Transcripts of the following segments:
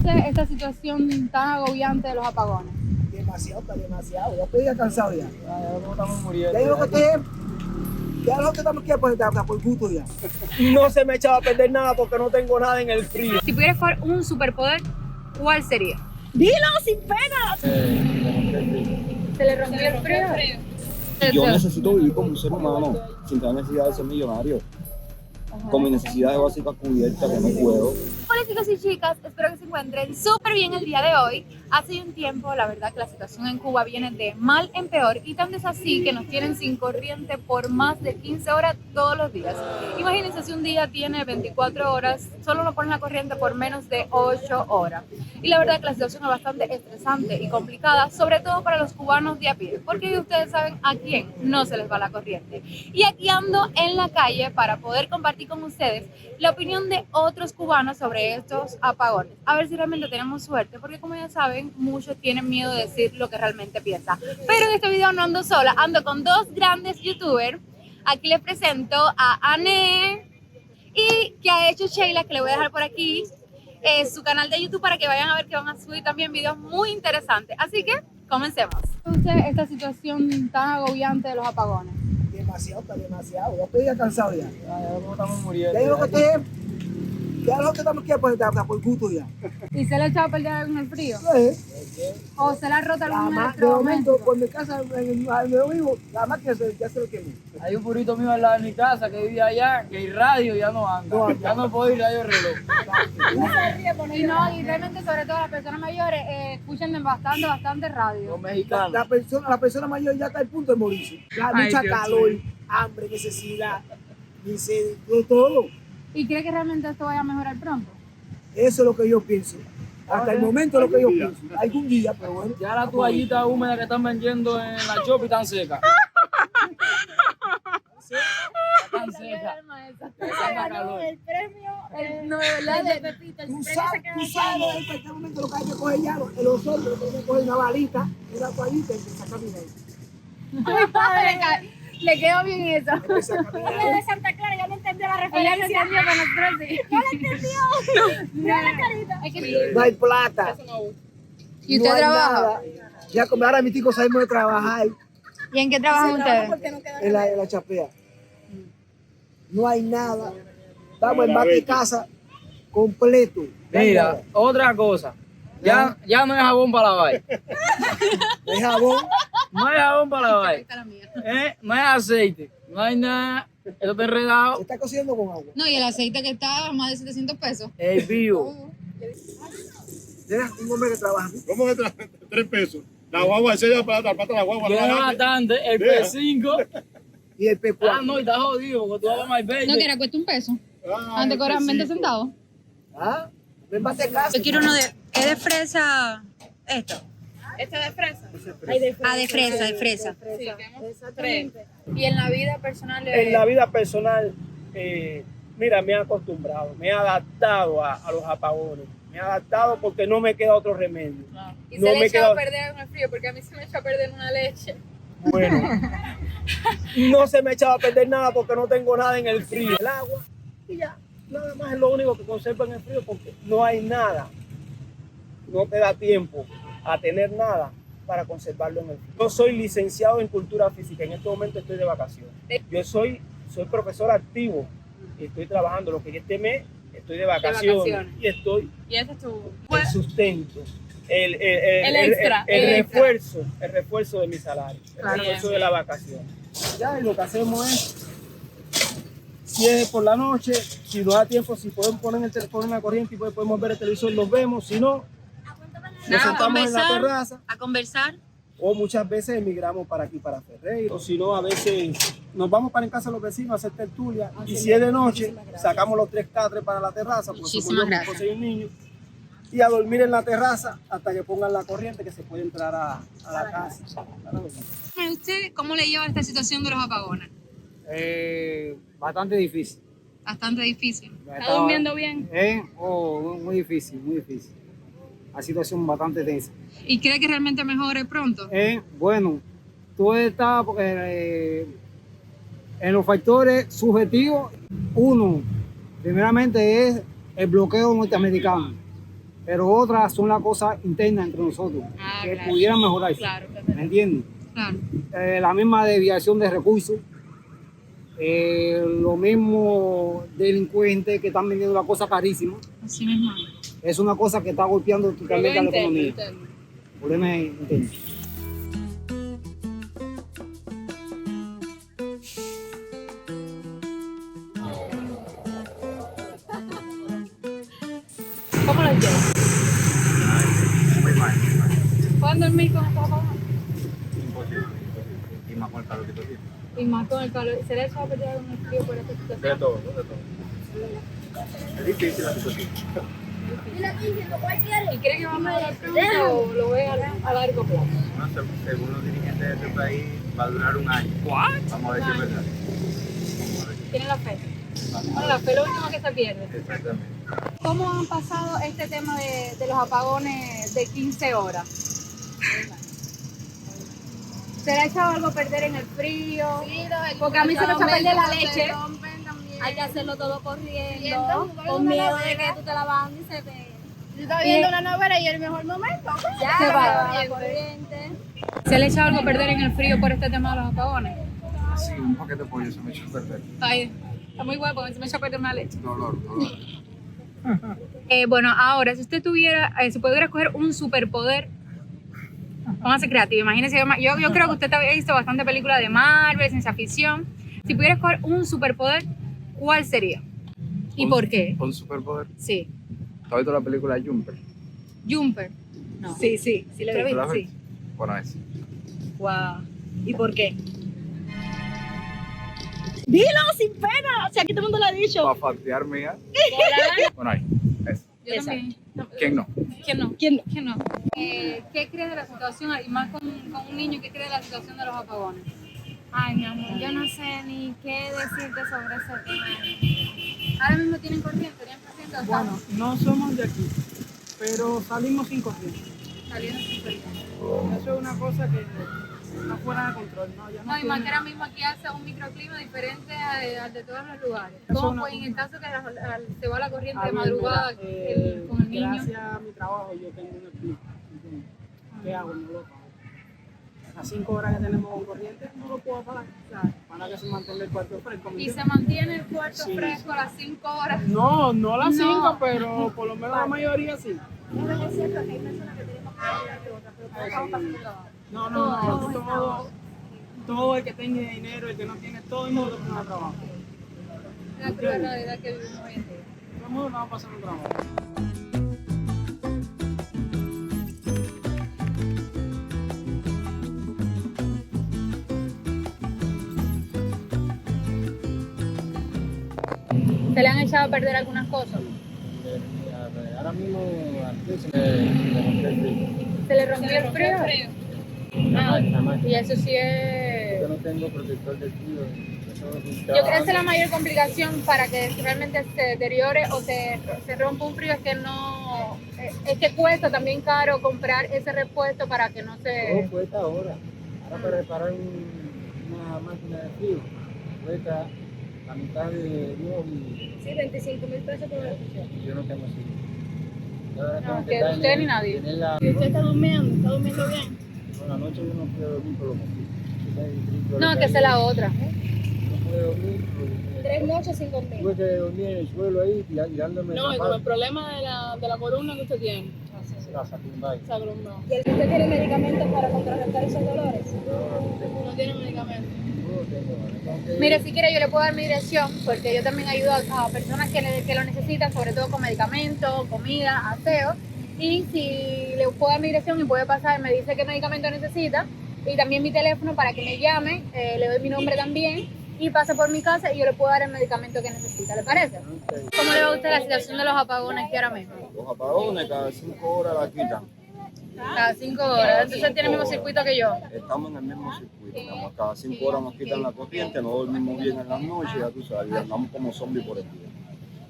usted esta situación tan agobiante de los apagones? Demasiado, está demasiado. Ya estoy cansado ya. ¿Cómo estamos muriendo? Ya yo lo que estoy ya lo que estamos aquí por gusto ya. No se me echaba a perder nada porque no tengo nada en el frío. Si pudieras jugar un superpoder, ¿cuál sería? Dilo sin pena. ¿Se le rompió el frío? Yo necesito vivir como un ser humano, sin tener necesidad de ser millonario. Con mis necesidades básicas cubiertas, que no puedo. Hola chicos y chicas, espero que se encuentren súper bien el día de hoy. Hace un tiempo, la verdad que la situación en Cuba viene de mal en peor y tanto es así que nos tienen sin corriente por más de 15 horas todos los días. Imagínense si un día tiene 24 horas, solo nos ponen la corriente por menos de 8 horas. Y la verdad que la situación es bastante estresante y complicada, sobre todo para los cubanos de a pie, porque ustedes saben a quién no se les va la corriente. Y aquí ando en la calle para poder compartir con ustedes la opinión de otros cubanos sobre estos apagones. A ver si realmente tenemos suerte, porque como ya saben, muchos tienen miedo de decir lo que realmente piensan. Pero en este video no ando sola, ando con dos grandes youtubers. Aquí les presento a Anne y que ha hecho Sheila, que le voy a dejar por aquí su canal de YouTube para que vayan a ver que van a subir también videos muy interesantes. Así que comencemos. Usted esta situación tan agobiante de los apagones. Demasiado, está demasiado. Ya estoy cansado ya. ¿Cómo estamos muriendo? Ya yo lo que estoy ya lo que estamos aquí por gusto ya. ¿Y se le ha echado a perder algo en el frío? ¿O se le ha roto algún De momento, electrodoméstico? por mi casa, donde yo vivo, la máquina ya se lo quemó. Hay un burrito mío al lado de mi casa que vivía allá, que el radio ya no anda. Ya no puedo ir radio reloj. Y realmente sobre todo las personas mayores escuchan bastante radio. Los mexicanos. La persona mayor ya está al punto de morirse. Ya Ay, mucha Dios calor, mío. hambre, necesidad, miseria, todo. ¿Y cree que realmente esto vaya a mejorar pronto? Eso es lo que yo pienso. Hasta el momento es lo que yo pienso. Algún día, pero bueno. Ya la toallita húmeda que están vendiendo en la Chopi están secas. Están secas. Saca calor. El premio. No, de verdad, de Pepito. El Tú premio sabes, se queda tú aquí. sabes en cualquier momento lo que hay que coger ya, el osorio, lo que hay que coger una balita, una toallita y empezar a caminar. Ay, padre. le quedó bien eso. Empezar a caminar. Ella de Santa Clara ya no entendió la Ella no referencia. entendió con nosotros sí. No la entendió. Mira la carita. Es que- No hay plata. ¿Y usted no hay trabaja? nada. Ya como ahora mis chicos salimos de trabajar ¿Y en qué trabajan ustedes? Porque no queda en la chapea. No hay nada. Estamos en bate casa completo. Mira, otra cosa. Ya no hay jabón para lavar. No hay jabón. No hay jabón para lavar. Esta es la mía. No hay aceite. No hay nada. Esto está Se enredado. está cociendo con agua. No, y el aceite que está a más de 700 pesos. El vivo. Mira, un hombre que trabaja. ¿Cómo que 3 pesos? La guagua, ese ya para la guagua. Tiene no la bastante. El P5. Y el P4. Ah, no, y está jodido porque tú vas a más No, 20. que era cuesta un peso. Ah, Antes cobran 20 necesito. centavos. ¿Ah? Ven bate casa. Yo quiero uno de... ¿Es de fresa esto? ¿Este de fresa? Ah, de fresa. Exactamente. Y en la vida personal... En la vida personal, mira, me he acostumbrado, me he adaptado a los apagones. Me he adaptado porque no me queda otro remedio. Y no se me le echaba a queda- perder en el frío, porque a mí se me echó a perder una leche. Bueno, no se me echaba a perder nada porque no tengo nada en el frío. El agua y ya, nada más es lo único que conserva en el frío porque no hay nada. No te da tiempo a tener nada para conservarlo en el frío. Yo soy licenciado en cultura física, en este momento estoy de vacaciones. Yo soy profesor activo y estoy trabajando, lo que este mes estoy de vacaciones. Y estoy Y ese es tu... el sustento, el extra, el refuerzo de mi salario, el Claro. refuerzo de la vacación. Ya, y lo que hacemos es, si es por la noche, si nos da tiempo, si podemos poner el teléfono en la corriente y podemos ver el televisor, los vemos, si no, nos sentamos en la terraza A conversar. o muchas veces emigramos para aquí, para Ferreira, o si no, a veces nos vamos para en casa de los vecinos a hacer tertulia y si es de noche, sacamos los 3 catres para la terraza, porque Muchísimas somos yo, mi gracias. esposa y un niño, y a dormir en la terraza hasta que pongan la corriente que se puede entrar a la casa. ¿Usted cómo le lleva esta situación de los apagones? Bastante difícil. Bastante difícil. ¿Está durmiendo bien? Muy difícil, muy difícil. La situación bastante tensa. ¿Y cree que realmente mejore pronto? Bueno, todo está porque en los factores subjetivos, uno, primeramente es el bloqueo norteamericano. pero otras son las cosas internas entre nosotros, Ah, que claro. pudieran mejorarse. Claro, ¿Me entiendes? claro. La misma desviación de recursos, lo mismo delincuentes que están vendiendo la cosa carísima. Así mismo. Es una cosa que está golpeando totalmente a la economía. Interno. Problemas internos. ¿Cómo lo llevas? Muy mal, muy mal. ¿Pueden dormir con estos apagones? Imposible. Y más con el calor que tú tienes. Y más con el calor. ¿Se le echa a perder algún frío por esta De situación? todo, de todo. Es difícil la situación. ¿Y cree que va a mejorar pronto o lo ve a largo plazo? No sé, según los dirigentes de este país, va a durar un año. Vamos a ver si es verdad. ¿Tiene la fe? Bueno, la fe es lo último que se pierde. Exactamente. ¿Cómo han pasado este tema de los apagones de 15 horas? ¿Se le ha echado algo a perder en el frío? Porque a mí se me echa a perder la leche. Hay que hacerlo todo corriendo, con miedo de que tú te la vas y se te... Yo estaba viendo una novela y el mejor momento. Ya, Se va. la corriente. ¿Se le echa algo a perder en el frío por este tema de los apagones? Sí, un paquete de pollo se me echó a perder. Ay, está muy bueno porque se me echa a perder una leche. Dolor. Bueno, ahora, si usted tuviera, si pudiera escoger un superpoder, vamos a ser creativos. Imagínese, yo creo que usted ha visto bastante películas de Marvel, ciencia ficción. Si pudiera escoger un superpoder, ¿cuál sería? ¿Y por qué? Un superpoder. Sí. ¿Has visto la película Jumper? Jumper. No. Sí, lo he ¿Tú la visto, has sí. visto? Bueno, es. Wow. ¿Y por qué? Dilo sin pena, o sea, aquí todo el mundo lo ha dicho. Para fatearme ya. Bueno, ahí. Es. Yo también. ¿Quién no? ¿Quién no? ¿Quién no? ¿Quién no? ¿Qué cree de la situación, y más con un niño, qué cree de la situación de los apagones? Ay, mi amor, yo no sé ni qué decirte sobre ese tema. Ahora mismo tienen corriente, tienen corriente. O sea, Bueno, no somos de aquí, pero salimos sin corriente. salieron sin corriente. Eso es una cosa que está fuera de control, ¿no? Ya No, y tiene- más que ahora mismo aquí hace un microclima diferente al de todos los lugares. Eso ¿Cómo no- fue en el caso que se va la corriente A de ver, madrugada mira, con el niño? Gracias a mi trabajo yo tengo un split. ¿Entiendes? ¿Qué hago? No lo pago. Las 5 horas que tenemos con corriente no lo puedo pagar. O sea, para que se mantenga el cuarto fresco. ¿me Y se entiendes? mantiene el cuarto Sí. fresco a las 5 horas. No, no las No. 5, pero por lo menos la mayoría sí. No, todo el que tenga dinero, el que no tiene, todo el mundo tiene un trabajo. Es la cruel realidad que vivimos hoy en día. Todo el mundo va a pasar un trabajo. ¿Se le han echado a perder algunas cosas? Ahora mismo antes se me rompió el frío. ¿Se le rompió el frío? Ah, y eso sí es... Yo no tengo protector de frío. Yo creo que esa es la mayor complicación para que realmente se deteriore o se rompa un frío, es que no... Es que cuesta también caro comprar ese repuesto para que no se... Todo cuesta ahora. Ahora para reparar una máquina de frío cuesta la mitad de Dios y Sí, 25,000 pesos por la yo no tengo así. No, que usted ni nadie. ¿Usted está durmiendo bien? Por la noche yo no puedo dormir por los mosquitos. No, que esa es la otra. No puedo dormir. 3 noches sin dormir. Tuve que dormir en el suelo ahí tirándome No, y con el problema de la columna que usted tiene. la Sacumbay. Esa columna. ¿Y usted tiene medicamentos para contrarrestar esos dolores? No tiene medicamento. Mire, Mire, si quiere yo le puedo dar mi dirección, porque yo también ayudo a personas que lo necesitan, sobre todo con medicamentos, comida, aseo. Y si le puedo dar mi dirección y puede pasar, me dice qué medicamento necesita, y también mi teléfono para que me llame, le doy mi nombre también, y pase por mi casa y yo le puedo dar el medicamento que necesita, ¿le parece? ¿Cómo le va a usted la situación de los apagones aquí ahora mismo? Los apagones cada 5 horas la quitan. Cada 5 horas, entonces tiene el mismo circuito que yo. Estamos en el mismo circuito. Digamos, cada 5 horas nos quitan la corriente, no dormimos bien en las noches, ya tú sabes, y andamos como zombies por el día.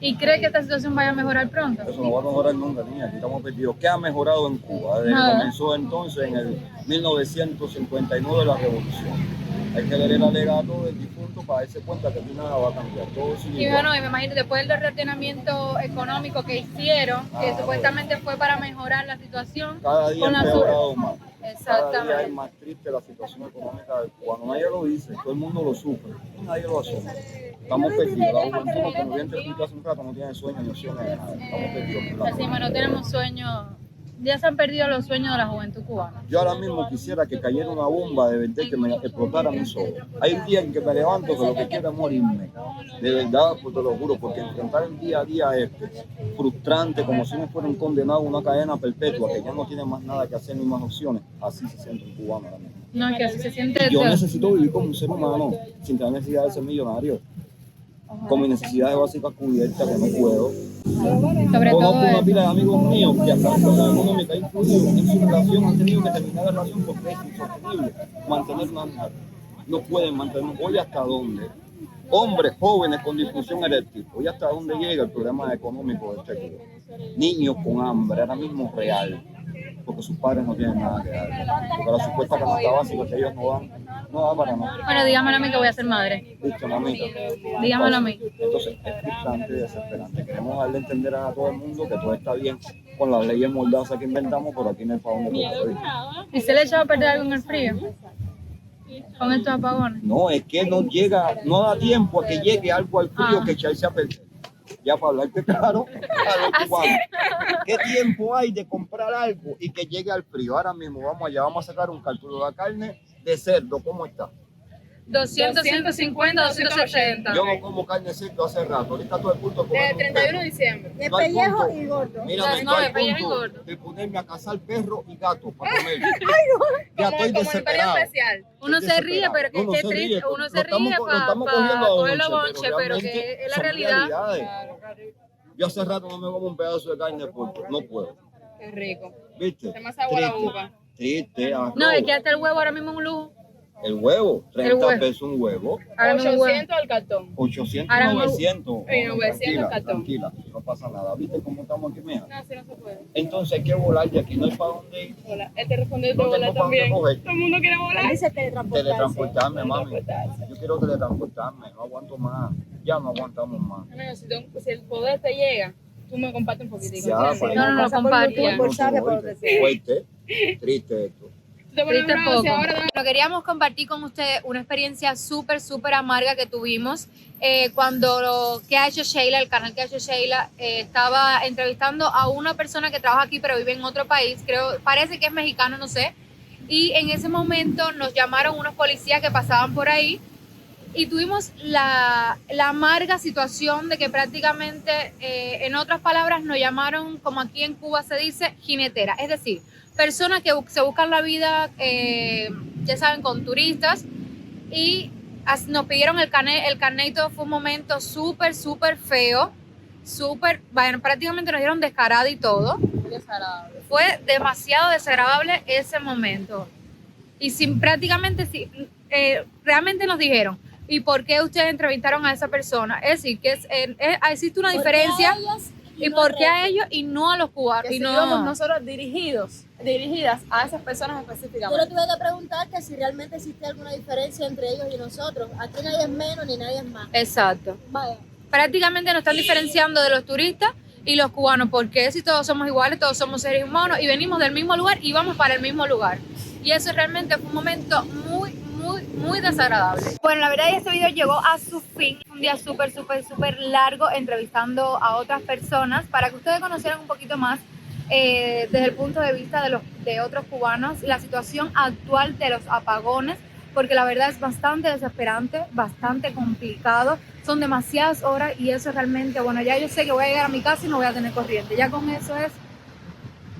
¿Y cree que esta situación vaya a mejorar pronto? Eso no va a mejorar nunca, niña. Aquí estamos perdidos. ¿Qué ha mejorado en Cuba? Desde que Nada. comenzó entonces en el 1959 la revolución. Hay que leer el alegato del difunto para darse cuenta que aquí nada va a cambiar. Todo sigue Y igual. bueno, y me imagino después del reordenamiento económico que hicieron, que supuestamente fue para mejorar la situación. Cada día con ha la empeorado más. Cada día Exactamente. es más triste la situación económica del cubano. Nadie lo dice, todo el mundo lo sufre. Y nadie lo asume. Estamos perdidos. La juventud no tiene explica hace un rato, no tiene sueños, no tiene nada. Estamos perdidos. Así, no tenemos sueños. Ya se han perdido los sueños de la juventud cubana. Yo ahora mismo quisiera que cayera una bomba de verdad que me explotara mis ojos. Hay un día en que me levanto que lo que quiero es morirme. De verdad, pues te lo juro, porque enfrentar el día a día es frustrante, como si no fuera un condenado a una cadena perpetua, que ya no tiene más nada que hacer ni más opciones. Así se siente un cubano ahora mismo. No, que así se siente. Yo necesito vivir como un ser humano, sin tener necesidad de ser millonario. Con mis necesidades básicas cubiertas, que no puedo. Sobre Conozco todo una eso. pila de amigos míos que hasta la situación económica ha influido en su relación, han tenido que terminar la relación porque es insostenible mantener una mujer. No pueden mantener, oye, ¿hasta dónde? Hombres jóvenes con disfunción eréctil, oye, ¿hasta dónde llega el problema económico de este Cuba? Niños con hambre, ahora mismo real, porque sus padres no tienen nada que dar, porque la supuesta canasta básica que ellos no dan, no da para nada. Bueno, dígamelo a mí que voy a ser madre. Listo, mamita. Dígamelo a mí. Entonces es frustrante y desesperante. Queremos darle a entender a todo el mundo que todo está bien con las leyes mordazas que inventamos, pero aquí no hay para dónde coger. ¿Y se le echaba a perder algo en el frío? Con estos apagones. No, es que no llega, no da tiempo a que llegue algo al frío que echarse a perder. Ya para hablarte claro, a los cubanos. ¿Qué tiempo hay de comprar algo y que llegue al frío? Ahora mismo vamos allá, vamos a sacar un cálculo de carne de cerdo, ¿cómo está? 200, 150, 280. Yo no como carne de cerdo hace rato, ahorita todo el punto Desde el 31 de diciembre. De No hay pellejo punto. y gordo. Mira, No, no de hay pellejo y punto gordo. de ponerme a cazar perros y gatos para comer. Ya estoy Como el desesperado. especial. Uno se ríe, pero que Uno es se triste. ríe, Uno lo se ríe estamos para cogiendo a cogerlo bonche, bonche, pero realmente que es la son realidad. realidades. Yo hace rato no me como un pedazo de carne de puerco, no puedo. Qué rico. ¿Viste? Se me hace agua la boca. Triste, arroz. No, es que hasta el huevo ahora mismo es un lujo. El huevo, 30 huevo. pesos un huevo, Ahora mismo un huevo. al cartón. 800, Ahora mismo- 900. Oye, 900 Tranquila, cartón. tranquila, no pasa nada. ¿Viste cómo estamos aquí, mija? No, así no se puede. Entonces hay que volar de aquí, no hay para dónde ir. Hola, él te respondió de No tengo volar para dónde también. coger. Todo el mundo quiere volar. Dice teletransportarse. Teletransportarme, mami. Yo quiero teletransportarme, no aguanto más. Ya no aguantamos más. Amigo, si el poder te llega, tú me compartes un poquitico. Ya, ¿sí? para No, Pasa por comparte. YouTube, por sabe, por donde sea. Fuerte, triste esto. Tú te pones Triste bravo, poco. si ahora te- Bueno, queríamos compartir con ustedes una experiencia súper amarga que tuvimos cuando que ha hecho Sheila, el canal que ha hecho Sheila, estaba entrevistando a una persona que trabaja aquí pero vive en otro país, creo, parece que es mexicano, no sé, y en ese momento nos llamaron unos policías que pasaban por ahí y tuvimos la amarga situación de que prácticamente, en otras palabras, nos llamaron, como aquí en Cuba se dice, jinetera, es decir, personas que se buscan la vida, ya saben, con turistas, y nos pidieron el carnet y todo. Fue un momento súper feo, bueno, prácticamente nos dieron descarada y todo. Fue demasiado desagradable ese momento. Y realmente nos dijeron, ¿y por qué ustedes entrevistaron a esa persona? Es decir, que existe una diferencia. ¿Y por qué a ellos y no a los cubanos? Que Y si no, íbamos nosotros dirigidas a esas personas Yo le específicamente. tuve que preguntar que si realmente existe alguna diferencia entre ellos y nosotros. Aquí nadie es menos ni nadie es más. Exacto. Vaya. Prácticamente nos están diferenciando de los turistas y los cubanos, porque si todos somos iguales, todos somos seres humanos y venimos del mismo lugar y vamos para el mismo lugar. Y eso realmente fue un momento muy desagradable. Bueno, la verdad es que este video llegó a su fin. Un día súper largo entrevistando a otras personas para que ustedes conocieran un poquito más desde el punto de vista de otros cubanos la situación actual de los apagones, porque la verdad es bastante desesperante, bastante complicado. Son demasiadas horas y eso realmente, bueno, ya yo sé que voy a llegar a mi casa y no voy a tener corriente. Ya con eso es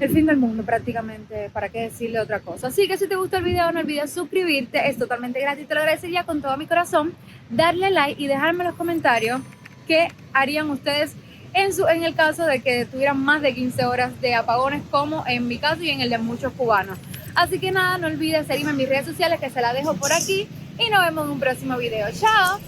el fin del mundo prácticamente, para qué decirle otra cosa. Así que si te gustó el video, no olvides suscribirte, es totalmente gratis, te lo agradecería con todo mi corazón, darle like y dejarme en los comentarios qué harían ustedes en el caso de que tuvieran más de 15 horas de apagones, como en mi caso y en el de muchos cubanos. Así que nada, no olvides seguirme en mis redes sociales, que se las dejo por aquí, y nos vemos en un próximo video. ¡Chao!